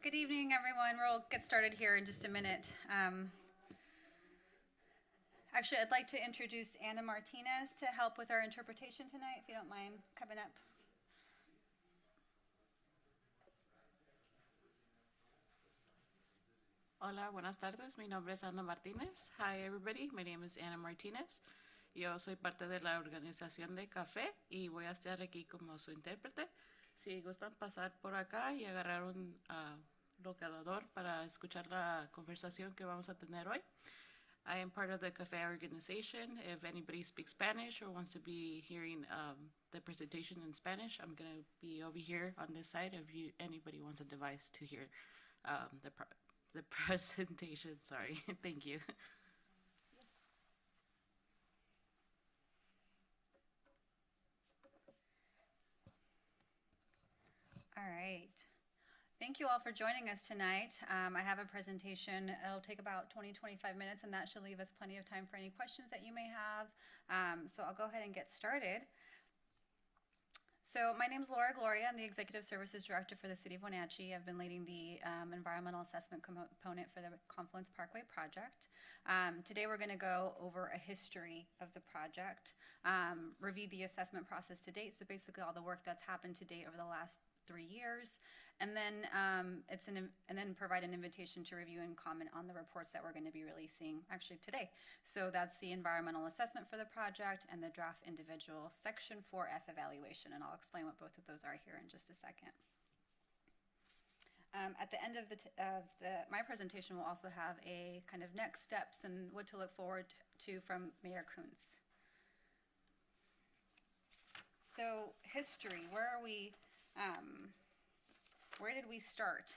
Good evening, everyone. We'll get started here in just a minute. Actually, I'd like to introduce Anna Martinez to help with our interpretation tonight, if you don't mind coming up. Hola, buenas tardes. Mi nombre es Ana Martínez. Hi, everybody. My name is Ana Martínez. Yo soy parte de la organización de café y voy a estar aquí como su intérprete. Si gustan pasar por acá y agarrar un locador para escuchar la conversación que vamos a tener hoy. I am part of the cafe organization. If anybody speaks Spanish or wants to be hearing the presentation in Spanish, I'm going to be over here on this side if anybody wants a device to hear the presentation. Sorry. Thank you. All right. Thank you all for joining us tonight. I have a presentation. It'll take about 20-25 minutes, and that should leave us plenty of time for any questions that you may have. So I'll go ahead and get started. So my name is Laura Gloria. I'm the Executive Services Director for the City of Wenatchee. I've been leading the environmental assessment component for the Confluence Parkway project. Today we're going to go over a history of the project, review the assessment process to date, so basically all the work that's happened to date over the last 3 years, and then provide an invitation to review and comment on the reports that we're going to be releasing actually today. So that's the environmental assessment for the project and the draft individual section 4F evaluation, and I'll explain what both of those are here in just a second. At the end of my presentation, we'll also have a kind of next steps and what to look forward to from Mayor Kuntz. So history, where are we? Where did we start?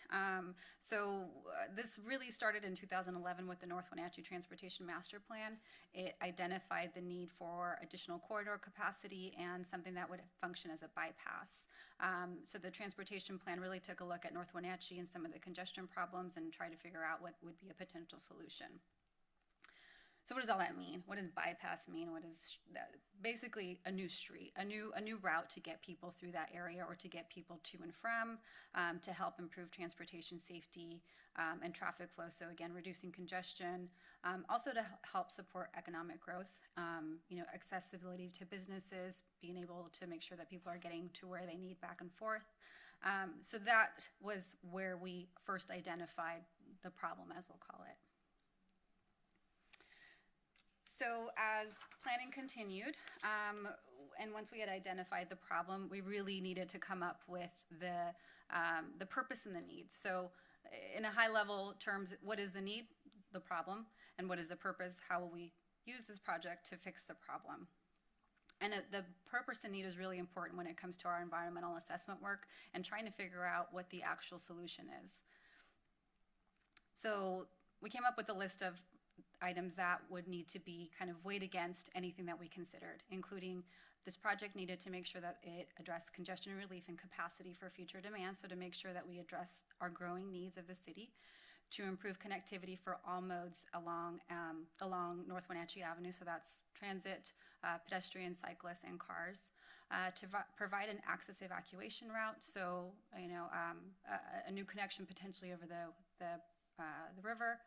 This really started in 2011 with the North Wenatchee Transportation Master Plan. It identified the need for additional corridor capacity and something that would function as a bypass. So the transportation plan really took a look at North Wenatchee and some of the congestion problems and tried to figure out what would be a potential solution. So what does all that mean? What does bypass mean? What is basically a new street, a new route to get people through that area or to get people to and from, to help improve transportation safety and traffic flow. So again, reducing congestion, also to help support economic growth, accessibility to businesses, being able to make sure that people are getting to where they need back and forth. So that was where we first identified the problem, as we'll call it. So as planning continued, and once we had identified the problem, we really needed to come up with the purpose and the need. So in a high level terms, what is the need, the problem, and what is the purpose? How will we use this project to fix the problem? And the purpose and need is really important when it comes to our environmental assessment work and trying to figure out what the actual solution is. So we came up with a list of items that would need to be kind of weighed against anything that we considered, including this project needed to make sure that it addressed congestion relief and capacity for future demand, so to make sure that we address our growing needs of the city, to improve connectivity for all modes along North Wenatchee Avenue, so that's transit, pedestrian, cyclists, and cars, to provide an access evacuation route, so a new connection potentially over the river,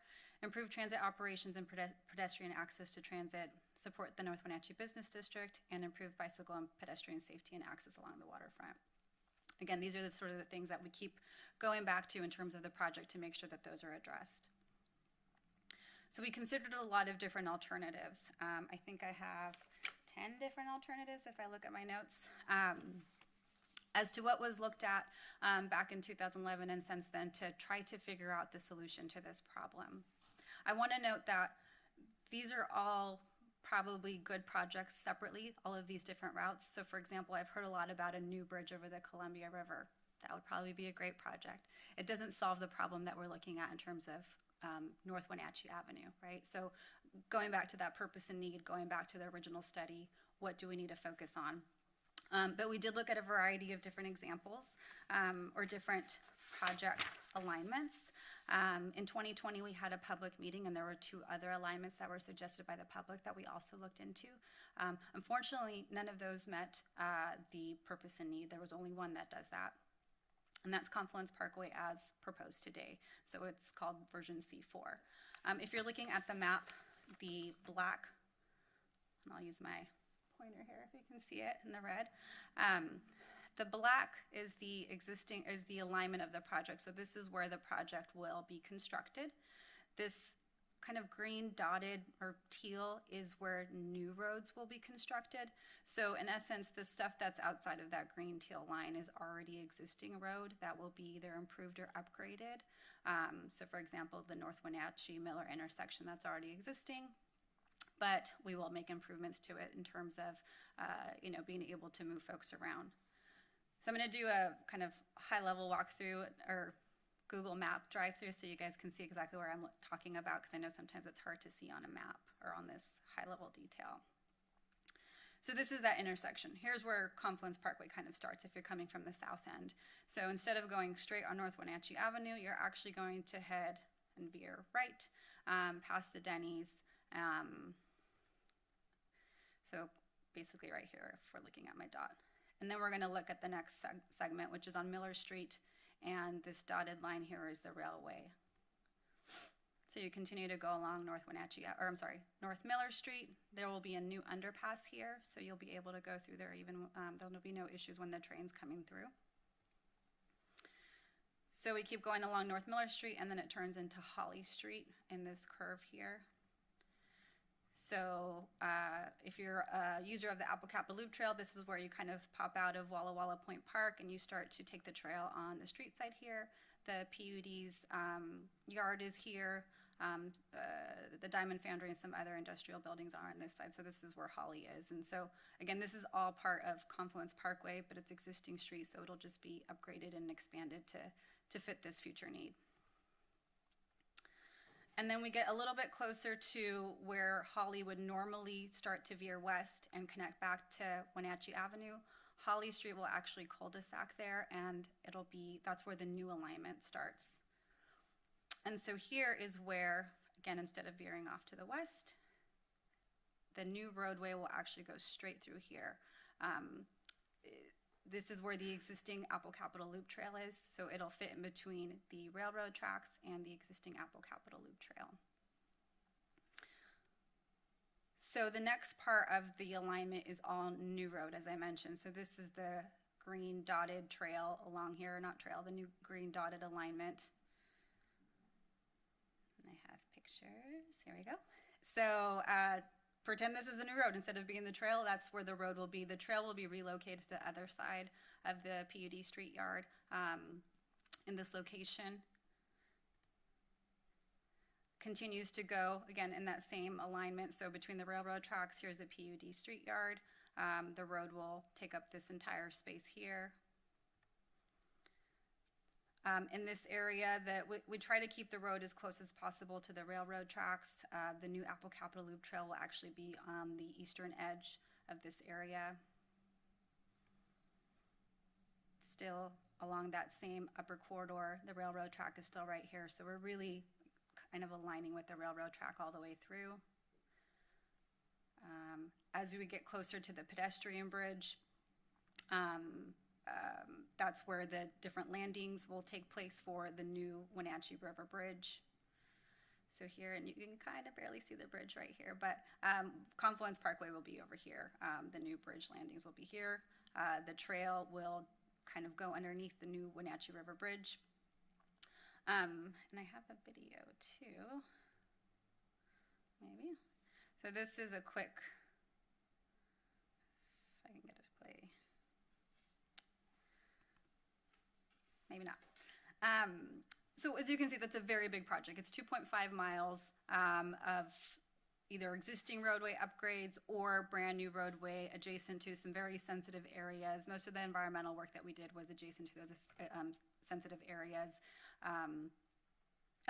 improve transit operations and pedestrian access to transit, support the North Wenatchee Business District, and improve bicycle and pedestrian safety and access along the waterfront. Again, these are the sort of the things that we keep going back to in terms of the project to make sure that those are addressed. So we considered a lot of different alternatives. I think I have 10 different alternatives if I look at my notes. As to what was looked at back in 2011 and since then to try to figure out the solution to this problem. I want to note that these are all probably good projects separately, all of these different routes. So for example, I've heard a lot about a new bridge over the Columbia River. That would probably be a great project. It doesn't solve the problem that we're looking at in terms of North Wenatchee Avenue, right? So going back to that purpose and need, going back to the original study, what do we need to focus on? But we did look at a variety of different examples or different project alignments. In 2020, we had a public meeting, and there were 2 other alignments that were suggested by the public that we also looked into. Unfortunately, none of those met the purpose and need. There was only one that does that. And that's Confluence Parkway as proposed today. So it's called version C4. If you're looking at the map, the black, and I'll use my pointer here if you can see it in the red. The black is the alignment of the project. So this is where the project will be constructed. This kind of green dotted or teal is where new roads will be constructed. So in essence, the stuff that's outside of that green teal line is already existing road that will be either improved or upgraded. So for example, the North Wenatchee Miller intersection, that's already existing, but we will make improvements to it in terms of being able to move folks around. So I'm going to do a kind of high-level walkthrough or Google Map drive-through so you guys can see exactly where I'm talking about, because I know sometimes it's hard to see on a map or on this high-level detail. So this is that intersection. Here's where Confluence Parkway kind of starts if you're coming from the south end. So instead of going straight on North Wenatchee Avenue, you're actually going to head and veer right past the Denny's. So basically right here if we're looking at my dot. And then we're going to look at the next segment, which is on Miller Street, and this dotted line here is the railway. So you continue to go along North Miller Street. There will be a new underpass here, so you'll be able to go through there there'll be no issues when the train's coming through. So we keep going along North Miller Street, and then it turns into Holly Street in this curve here. So if you're a user of the Apple Capital Loop Trail, this is where you kind of pop out of Walla Walla Point Park and you start to take the trail on the street side here. The PUD's yard is here. The Diamond Foundry and some other industrial buildings are on this side. So this is where Holly is. And so again, this is all part of Confluence Parkway, but it's existing street, so it'll just be upgraded and expanded to fit this future need. And then we get a little bit closer to where Holly would normally start to veer west and connect back to Wenatchee Avenue. Holly Street will actually cul-de-sac there, and that's where the new alignment starts. And so here is where, again, instead of veering off to the west, the new roadway will actually go straight through here. This is where the existing Apple Capital Loop Trail is, so it'll fit in between the railroad tracks and the existing Apple Capital Loop Trail. So the next part of the alignment is all new road, as I mentioned. So this is the green dotted trail along here, not trail, the new green dotted alignment. And I have pictures, here we go. So pretend this is a new road. Instead of being the trail, that's where the road will be. The trail will be relocated to the other side of the PUD street yard in this location. Continues to go, again, in that same alignment. So between the railroad tracks, here's the PUD street yard. The road will take up this entire space here. In this area, we try to keep the road as close as possible to the railroad tracks. The new Apple Capital Loop Trail will actually be on the eastern edge of this area. Still along that same upper corridor, the railroad track is still right here, so we're really kind of aligning with the railroad track all the way through. As we get closer to the pedestrian bridge, that's where the different landings will take place for the new Wenatchee River Bridge. So here, and you can kind of barely see the bridge right here, but Confluence Parkway will be over here. The new bridge landings will be here. The trail will kind of go underneath the new Wenatchee River Bridge. And I have a video too, maybe. So this is a quick, if I can get it to play. Maybe not. So as you can see, that's a very big project. It's 2.5 miles of either existing roadway upgrades or brand new roadway adjacent to some very sensitive areas. Most of the environmental work that we did was adjacent to those sensitive areas.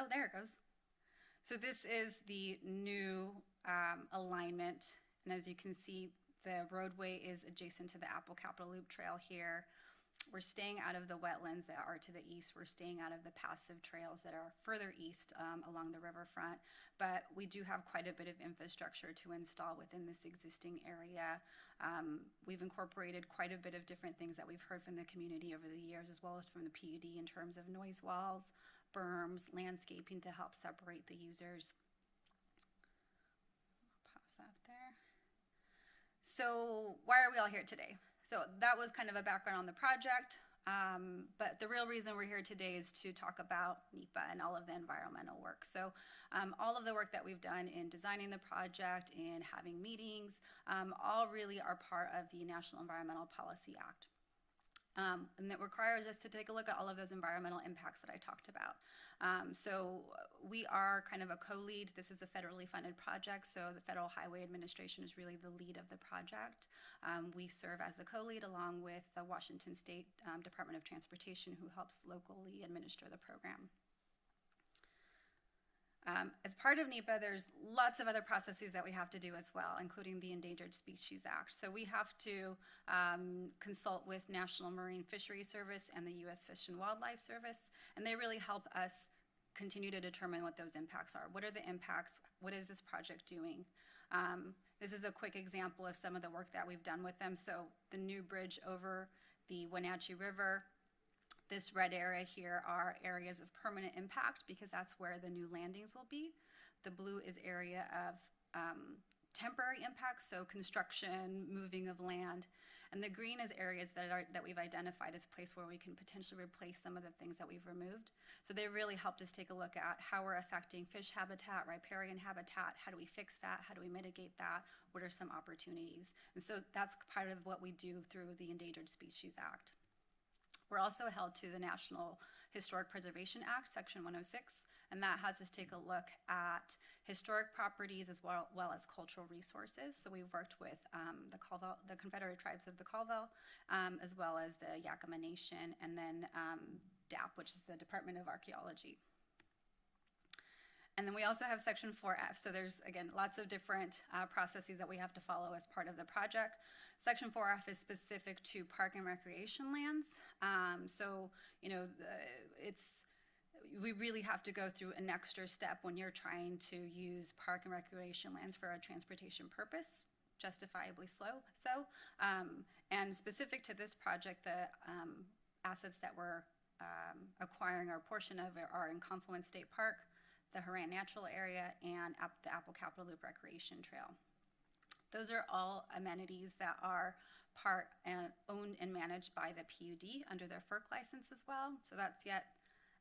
Oh, there it goes. So this is the new alignment. And as you can see, the roadway is adjacent to the Apple Capital Loop Trail here. We're staying out of the wetlands that are to the east. We're staying out of the passive trails that are further east along the riverfront. But we do have quite a bit of infrastructure to install within this existing area. We've incorporated quite a bit of different things that we've heard from the community over the years, as well as from the PUD in terms of noise walls, berms, landscaping to help separate the users. I'll pause that there. So why are we all here today? So that was kind of a background on the project, but the real reason we're here today is to talk about NEPA and all of the environmental work. So all of the work that we've done in designing the project, in having meetings, all really are part of the National Environmental Policy Act. And that requires us to take a look at all of those environmental impacts that I talked about. So we are kind of a co-lead. This is a federally funded project, so the Federal Highway Administration is really the lead of the project. We serve as the co-lead along with the Washington State Department of Transportation, who helps locally administer the program. As part of NEPA, there's lots of other processes that we have to do as well, including the Endangered Species Act. So we have to consult with National Marine Fisheries Service and the U.S. Fish and Wildlife Service, and they really help us continue to determine what those impacts are. What are the impacts? What is this project doing? This is a quick example of some of the work that we've done with them. So the new bridge over the Wenatchee River. This red area here are areas of permanent impact because that's where the new landings will be. The blue is area of temporary impact, so construction, moving of land. And the green is areas that we've identified as place where we can potentially replace some of the things that we've removed. So they really helped us take a look at how we're affecting fish habitat, riparian habitat. How do we fix that? How do we mitigate that? What are some opportunities? And so that's part of what we do through the Endangered Species Act. We're also held to the National Historic Preservation Act, Section 106, and that has us take a look at historic properties as well as cultural resources. So we've worked with the Confederate Tribes of the Colville, as well as the Yakima Nation, and then DAP, which is the Department of Archaeology. And then we also have Section 4F. So there's, again, lots of different processes that we have to follow as part of the project. Section 4F is specific to park and recreation lands. So, you know, we really have to go through an extra step when you're trying to use park and recreation lands for a transportation purpose, justifiably so. And specific to this project, the assets that we're acquiring our portion of are in Confluence State Park, the Haran Natural Area, and the Apple Capitol Loop Recreation Trail. Those are all amenities that are part and owned and managed by the PUD under their FERC license as well. So that's yet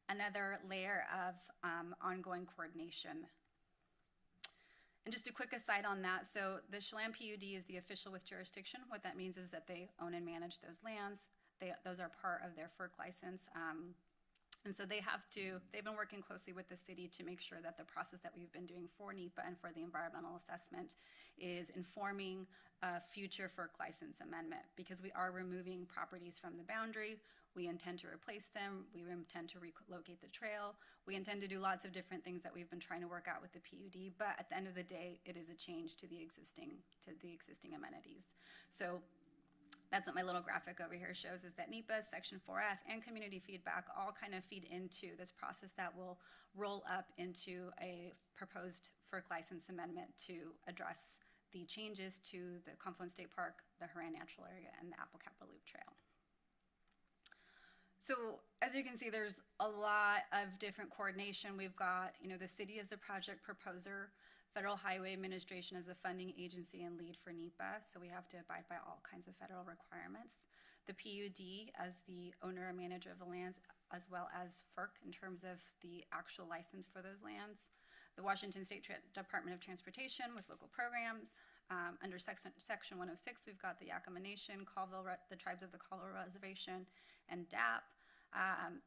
another layer of ongoing coordination. And just a quick aside on that, so the Chelan PUD is the official with jurisdiction. What that means is that they own and manage those lands. Those are part of their FERC license. And so they've been working closely with the city to make sure that the process that we've been doing for NEPA and for the environmental assessment is informing a future FERC license amendment, because we are removing properties from the boundary. We intend to replace them. We intend to relocate the trail. We intend to do lots of different things that we've been trying to work out with the PUD, but at the end of the day, it is a change to the existing amenities. So that's what my little graphic over here shows, is that NEPA, Section 4F, and community feedback all kind of feed into this process that will roll up into a proposed FERC license amendment to address the changes to the Confluence State Park, the Haran Natural Area, and the Apple Capitol Loop Trail. So as you can see, there's a lot of different coordination. We've got, the city as the project proposer, Federal Highway Administration as the funding agency and lead for NEPA, so we have to abide by all kinds of federal requirements. The PUD as the owner and manager of the lands, as well as FERC in terms of the actual license for those lands. The Washington State Department of Transportation with local programs. Under Section 106, we've got the Yakima Nation, the Tribes of the Colville Reservation, and DAP.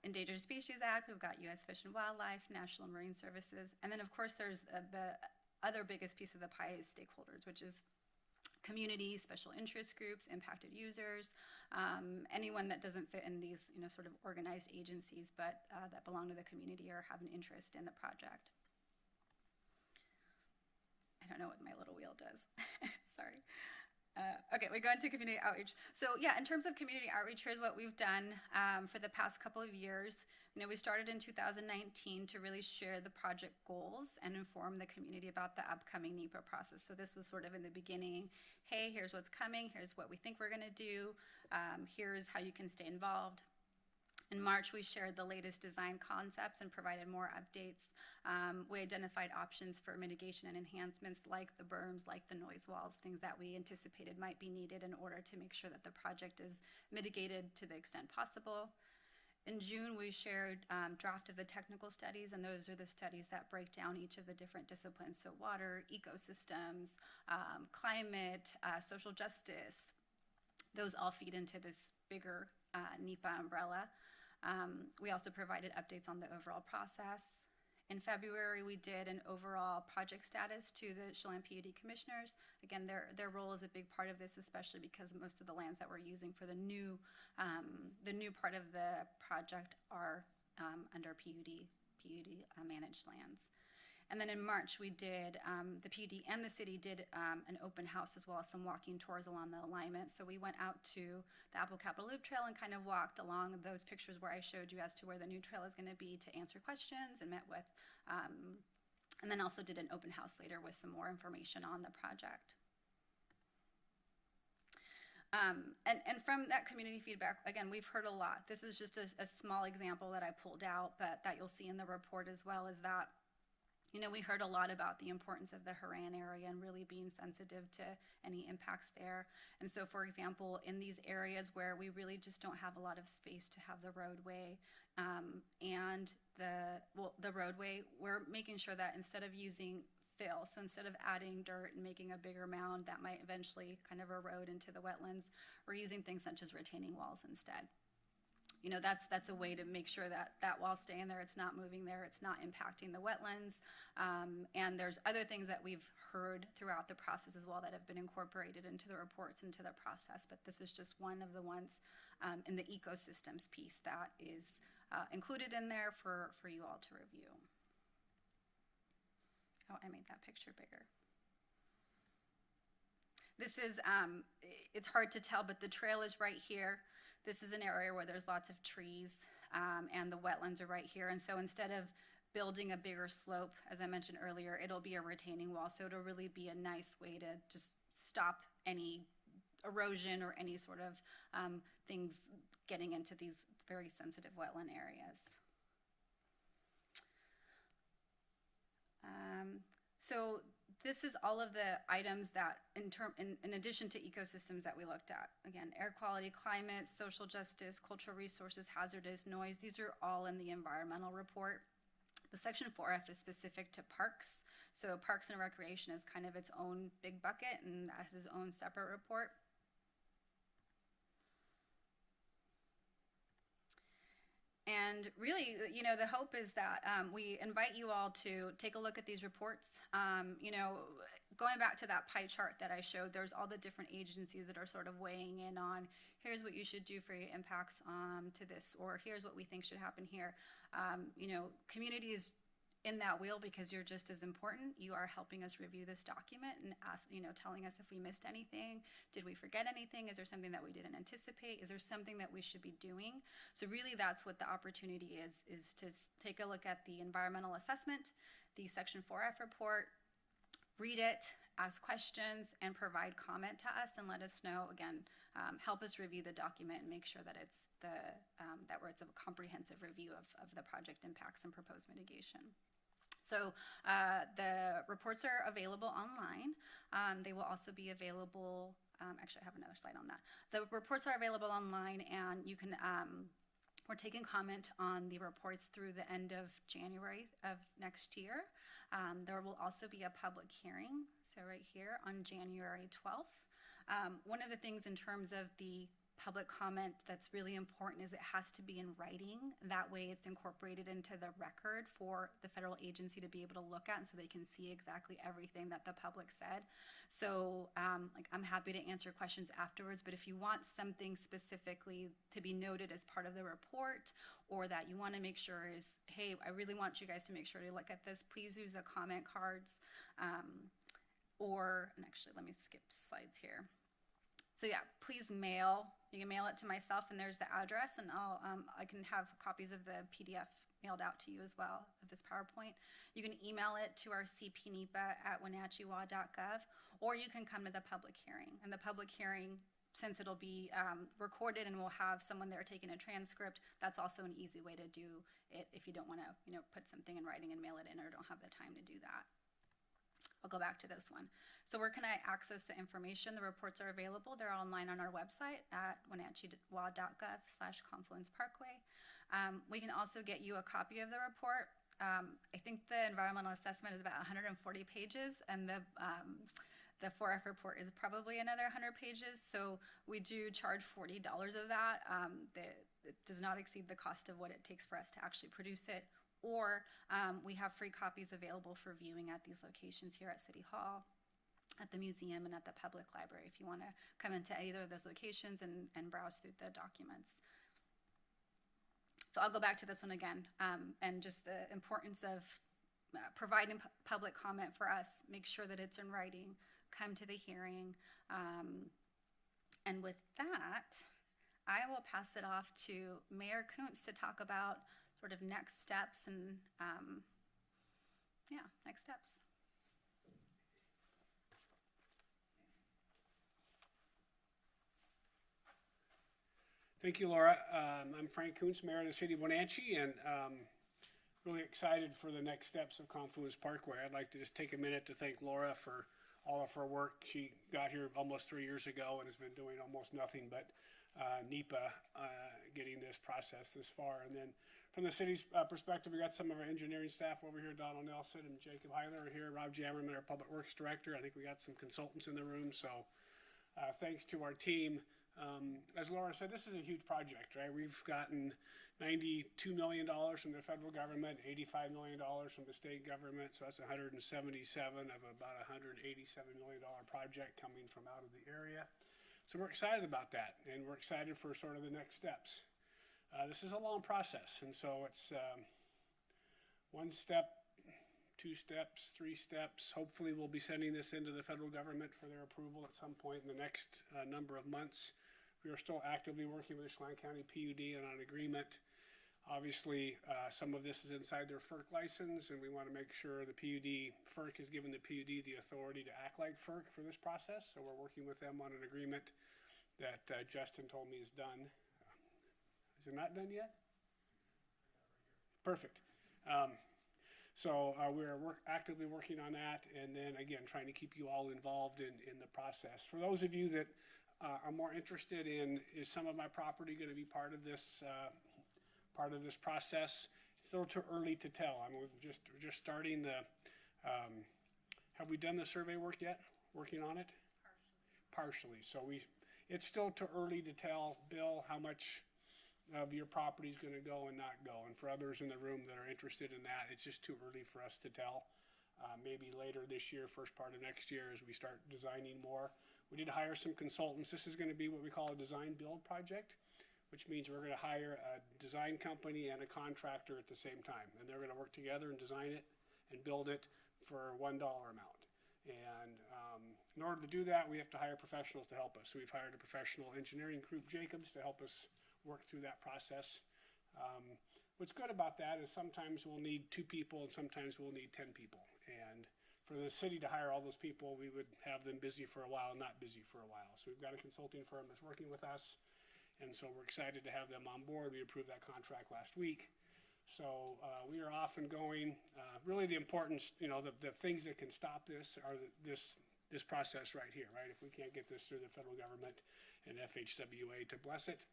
Endangered Species Act, we've got U.S. Fish and Wildlife, National Marine Services, and then of course there's the other biggest piece of the pie is stakeholders, which is communities, special interest groups, impacted users, anyone that doesn't fit in these sort of organized agencies, but that belong to the community or have an interest in the project. I don't know what my little wheel does. Sorry. Okay, we go into community outreach. So yeah, in terms of community outreach, here's what we've done for the past couple of years. We started in 2019 to really share the project goals and inform the community about the upcoming NEPA process. So this was sort of in the beginning. Hey, here's what's coming. Here's what we think we're going to do. Here's how you can stay involved. In March, we shared the latest design concepts and provided more updates. We identified options for mitigation and enhancements like the berms, like the noise walls, things that we anticipated might be needed in order to make sure that the project is mitigated to the extent possible. In June, we shared draft of the technical studies, and those are the studies that break down each of the different disciplines. So water, ecosystems, climate, social justice, those all feed into this bigger NEPA umbrella. We also provided updates on the overall process. In February, we did an overall project status to the Chelan PUD commissioners. Again, their role is a big part of this, especially because most of the lands that we're using for the new part of the project are under PUD managed lands. And then in March, we did, the PUD and the city did an open house as well as some walking tours along the alignment. So we went out to the Apple Capitol Loop Trail and kind of walked along those pictures where I showed you as to where the new trail is going to be to answer questions, and met with, and then also did an open house later with some more information on the project. And from that community feedback, again, we've heard a lot. This is just a small example that I pulled out, but that you'll see in the report as well, is that we heard a lot about the importance of the Haran area and really being sensitive to any impacts there. And so, for example, in these areas where we really just don't have a lot of space to have the roadway and the roadway, we're making sure that instead of using fill, so instead of adding dirt and making a bigger mound that might eventually kind of erode into the wetlands, we're using things such as retaining walls instead. That's a way to make sure that that wall's staying there, it's not moving there, it's not impacting the wetlands. And there's other things that we've heard throughout the process as well that have been incorporated into the reports, into the process, but this is just one of the ones in the ecosystems piece that is included in there for you all to review. Oh, I made that picture bigger. This is, it's hard to tell, but the trail is right here. This is an area where there's lots of trees and the wetlands are right here. And so instead of building a bigger slope, as I mentioned earlier, it'll be a retaining wall. So it'll really be a nice way to just stop any erosion or any sort of things getting into these very sensitive wetland areas. So this is all of the items that, in addition to ecosystems that we looked at. Again, air quality, climate, social justice, cultural resources, hazardous noise, these are all in the environmental report. The section 4F is specific to parks. So parks and recreation is kind of its own big bucket and has its own separate report. And really, the hope is that we invite you all to take a look at these reports. Going back to that pie chart that I showed, there's all the different agencies that are sort of weighing in on, here's what you should do for your impacts to this, or here's what we think should happen here. Community is in that wheel because you're just as important. You are helping us review this document and telling us if we missed anything. Did we forget anything? Is there something that we didn't anticipate? Is there something that we should be doing? So really that's what the opportunity is to take a look at the environmental assessment, the Section 4F report, read it, ask questions, and provide comment to us and let us know, again, help us review the document and make sure that it's it's a comprehensive review of the project impacts and proposed mitigation. So the reports are available online. They will also be available, actually I have another slide on that. The reports are available online, and you can, we're taking comment on the reports through the end of January of next year. There will also be a public hearing, so right here on January 12th. One of the things in terms of the public comment that's really important is it has to be in writing. That way it's incorporated into the record for the federal agency to be able to look at, and so they can see exactly everything that the public said. So I'm happy to answer questions afterwards, but if you want something specifically to be noted as part of the report, or that you want to make sure is, hey, I really want you guys to make sure to look at this, please use the comment cards. And actually let me skip slides here. So yeah, please mail. You can mail it to myself, and there's the address, and I can have copies of the PDF mailed out to you as well of this PowerPoint. You can email it to our cpnipa@wenatcheewa.gov, or you can come to the public hearing. And the public hearing, since it'll be recorded and we'll have someone there taking a transcript, that's also an easy way to do it if you don't want to, put something in writing and mail it in, or don't have the time to do that. I'll go back to this one. So where can I access the information? The reports are available. They're online on our website at wenatcheewa.gov/Confluence Parkway. We can also get you a copy of the report. I think the environmental assessment is about 140 pages, and the 4F report is probably another 100 pages. So we do charge $40 of that. It does not exceed the cost of what it takes for us to actually produce it. Or we have free copies available for viewing at these locations here at City Hall, at the museum, and at the public library if you want to come into either of those locations and browse through the documents. So I'll go back to this one again, and just the importance of providing public comment for us. Make sure that it's in writing. Come to the hearing. And with that, I will pass it off to Mayor Kuntz to talk about sort of next steps and, next steps. Thank you, Laura. I'm Frank Kuntz, Mayor of the City of Wenatchee, and really excited for the next steps of Confluence Parkway. I'd like to just take a minute to thank Laura for all of her work. She got here almost 3 years ago and has been doing almost nothing but NEPA, getting this process this far. And then from the city's perspective, we got some of our engineering staff over here. Donald Nelson and Jacob Heiler are here. Rob Jammerman, our Public Works Director. I think we got some consultants in the room. So thanks to our team. As Laura said, this is a huge project, right? We've gotten $92 million from the federal government, $85 million from the state government. So that's 177 of about $187 million project coming from out of the area. So we're excited about that, and we're excited for sort of the next steps. This is a long process, and so it's one step, 2 steps, 3 steps. Hopefully we'll be sending this into the federal government for their approval at some point in the next number of months. We are still actively working with the Chelan County PUD on an agreement. Obviously, some of this is inside their FERC license, and we want to make sure the FERC has given the PUD the authority to act like FERC for this process. So we're working with them on an agreement that Justin told me is done. Is it not done yet? Perfect. So we're actively working on that, and then again, trying to keep you all involved in the process. For those of you that are more interested in, is some of my property going to be part of this process? It's a little too early to tell. I mean, we're just starting the. Have we done the survey work yet? Working on it? Partially. So it's still too early to tell, Bill, how much of your property is going to go and not go. And for others in the room that are interested in that, it's just too early for us to tell. Maybe later this year, first part of next year, as we start designing more. We did hire some consultants. This is going to be what we call a design build project, which means we're going to hire a design company and a contractor at the same time. And they're going to work together and design it and build it for $1 amount. And in order to do that, we have to hire professionals to help us. So we've hired a professional engineering group, Jacobs, to help us work through that process. What's good about that is sometimes we'll need 2 people and sometimes we'll need 10 people. And for the city to hire all those people, we would have them busy for a while, not busy for a while. So we've got a consulting firm that's working with us. And so we're excited to have them on board. We approved that contract last week. So we are off and going. Really the importance, the things that can stop this are this process right here, right? If we can't get this through the federal government and FHWA to bless it,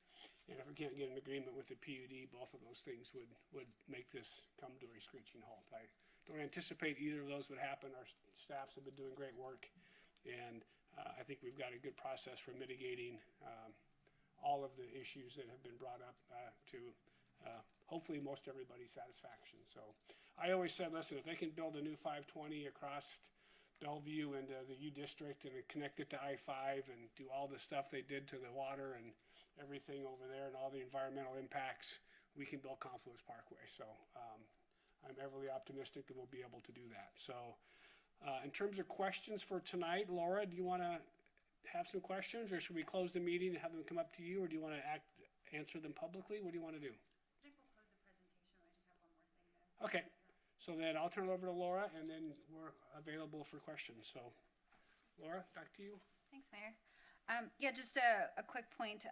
and if we can't get an agreement with the PUD, both of those things would make this come to a screeching halt. I don't anticipate either of those would happen. Our staffs have been doing great work, and I think we've got a good process for mitigating all of the issues that have been brought up to hopefully most everybody's satisfaction. So I always said, listen, if they can build a new 520 across Bellevue into the U District and connect it to I-5 and do all the stuff they did to the water and everything over there and all the environmental impacts, we can build Confluence Parkway. So I'm everly optimistic that we'll be able to do that. So in terms of questions for tonight, Laura, do you want to have some questions, or should we close the meeting and have them come up to you, or do you want to answer them publicly? What do you want to do? I think we'll close the presentation. I just have one more thing to. Okay, so then I'll turn it over to Laura, and then we're available for questions. So, Laura, back to you. Thanks, Mayor. Yeah, just a quick point.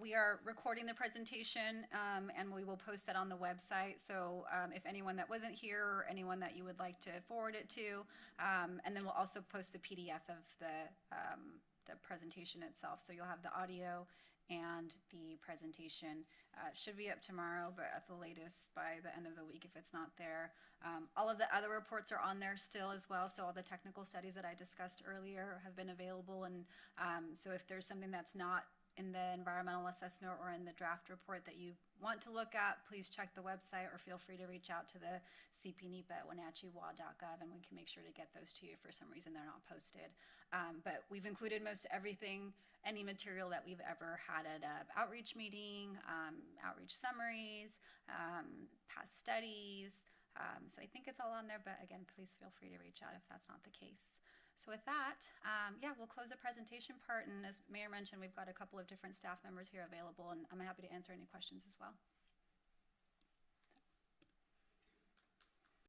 We are recording the presentation, and we will post that on the website. So if anyone that wasn't here or anyone that you would like to forward it to, and then we'll also post the PDF of the presentation itself. So you'll have the audio and the presentation. Should be up tomorrow, but at the latest by the end of the week if it's not there. All of the other reports are on there still as well, so all the technical studies that I discussed earlier have been available, and so if there's something that's not in the environmental assessment or in the draft report that you want to look at, please check the website or feel free to reach out to the CPNEPA at wenatcheewa.gov, and we can make sure to get those to you if for some reason they're not posted. But we've included most everything, any material that we've ever had at an outreach meeting, outreach summaries, past studies. So I think it's all on there, but again, please feel free to reach out if that's not the case. So with that, yeah, we'll close the presentation part, and as Mayor mentioned, we've got a couple of different staff members here available, and I'm happy to answer any questions as well.